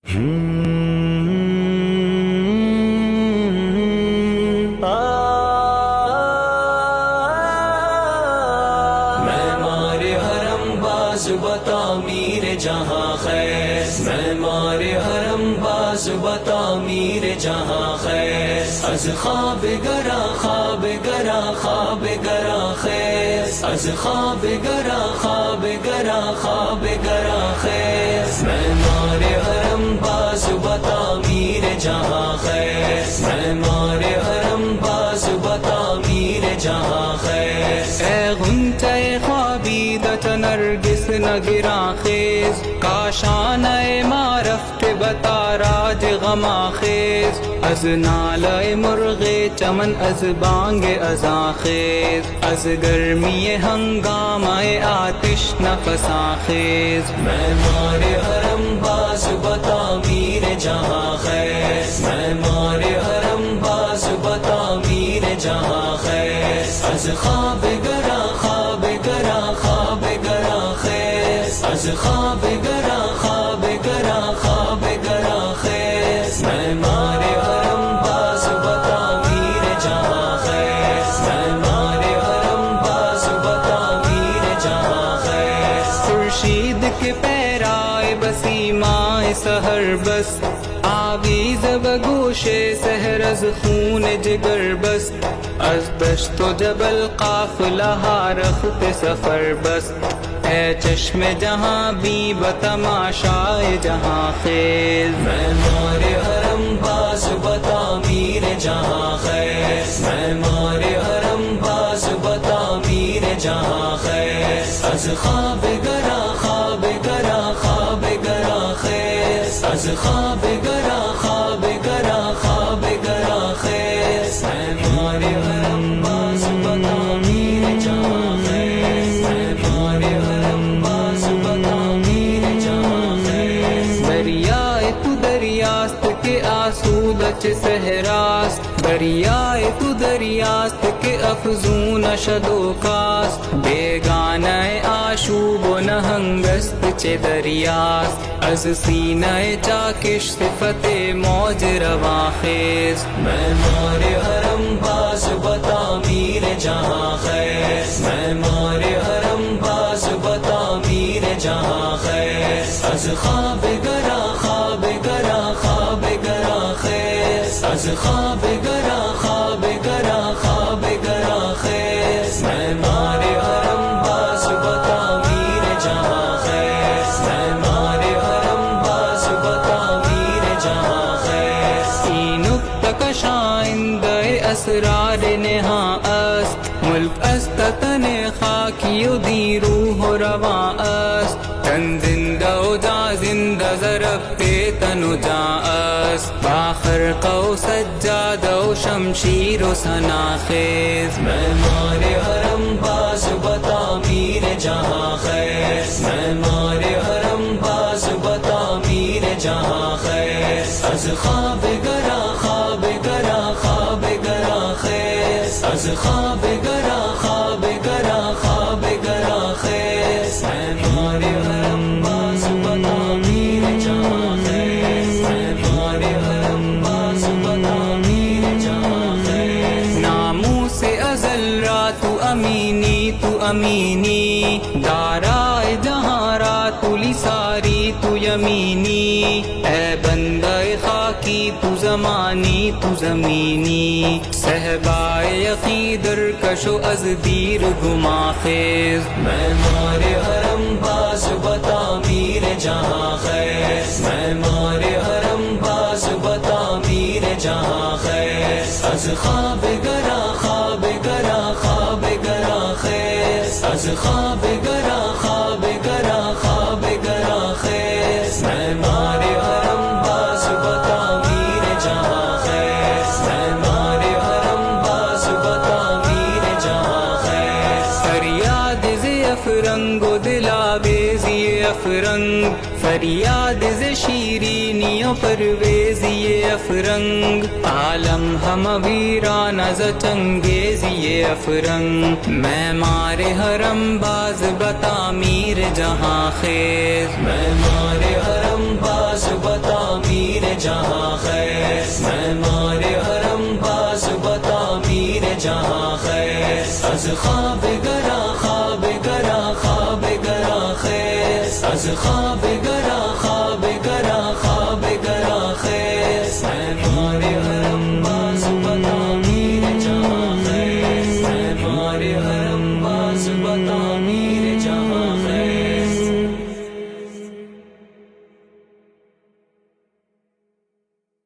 معمار حرم باز بتعمیر جہاں خیر، معمار حرم باز بتعمیر جہاں خیر، از خواب گرا خواب گرا خواب گرا خیر، از خواب گرا خواب گرا خواب گرا خیر، معمار حرم باز بتعمیر جہاں خیر، معمار حرم باز بتعمیر جہاں خیر، اے غنچہ خوابیدت نرگس نگراں خیز، کاشان معرفت بتا راج غما خیز، از نالہ مرغ چمن از بانگ ازاں خیز، از گرمی ہنگامہ آتش نفساں خیز، معمار حرم باز بتعمیر جہاں خیر، معمار حرم باز بتعمیر جہاں خیر، از خواب گرا خواب گرا خواب گرا خیر، از خواب گرا خواب گرا خواب گرا خیر، معمار حرم باز بتعمیر جہاں خیر، معمار حرم باز بتعمیر جہاں خیر، خورشید کے پیرائے بسیمائے سحر بس، آویز بگوش سحر از خون جگر بس، از دشت و جبل قافلہ رخت سفر بس، اے چشم جہاں بھی بتماشائے جہاں خیز، معمار حرم باز بتعمیر جہاں خیر، معمار حرم باز بتعمیر جہاں خیر، از خواب گرا خواب گرا خواب گرا خیر، از خواب گرا خواب گرا خواب گرا خیر، معمار حرم باز بتعمیر جہاں خیر، معمار حرم باز بتعمیر جہاں خیر، دریائے تو دریاست کے آسودچ صحراست، دریائے تو دریاست کے افزون شد و کاست، بیگانہ آشوب و نہنگست چے دریاست، از سینہ چاکش صفت موج رواں خیز، معمار حرم باز بتعمیر جہاں خیر، معمار حرم باز بتعمیر جہاں خیر، از خواب گرا خواب گرا خواب گرا خیر، از خواب گرا خواب گرا خواب گرا خیر، معمار حرم باز بتعمیر جہاں خیر، معمار حرم باز بتعمیر جہاں خیر، این نکتہ اسرار نہاں است، ملک است تن خاکی و دی روح و رواں است، تن زندہ و جا زندہ ضربتے تن و جا است، باخرق و سجاد و شمشیر و ثنا خیز، معمار حرم باز بتعمیر جہاں خیر، معمار حرم باز بتعمیر جہاں خیر، از خواب گرا خواب گرا خواب گرا خیر، از خواب گرا خواب گرا خواب گرا خیر، معمار حرم باز بتعمیر جہاں خیر، معمار حرم باز بتعمیر جہاں خیر، ناموں سے ازل را تو امینی تو امینی، دارائے جہاں را تو لساری تو یمینی، اے بندہ خاکی تو زمانی تو زمینی، صحبائے عقیدر کشو از دیر گما خیز، معمار حرم باز بتعمیر جہاں خیر، معمار حرم باز بتعمیر جہاں خیر، از خواب گرا خواب گرا خواب گرا خیر، از خواب گرا خواب گرا خواب گرا خیر، معمار حرم باز بتعمیر جہاں خیر، معمار حرم باز بتعمیر جہاں خیر، فریاد ز افرنگ و دلاویزی افرنگ، فریاد ز شیرینی و پرویزی افرنگ، عالم ہم ویران ز چنگیزی افرنگ، معمار حرم باز بتعمیر جہاں خیز، معمار حرم باز بتعمیر خیز از خواب گرا خواب گرا خواب گرا خیز از خواب گرا خواب گرا خواب گرا خیز معمار حرم باز بتا میر جہاں خیز معمار حرم باز بتا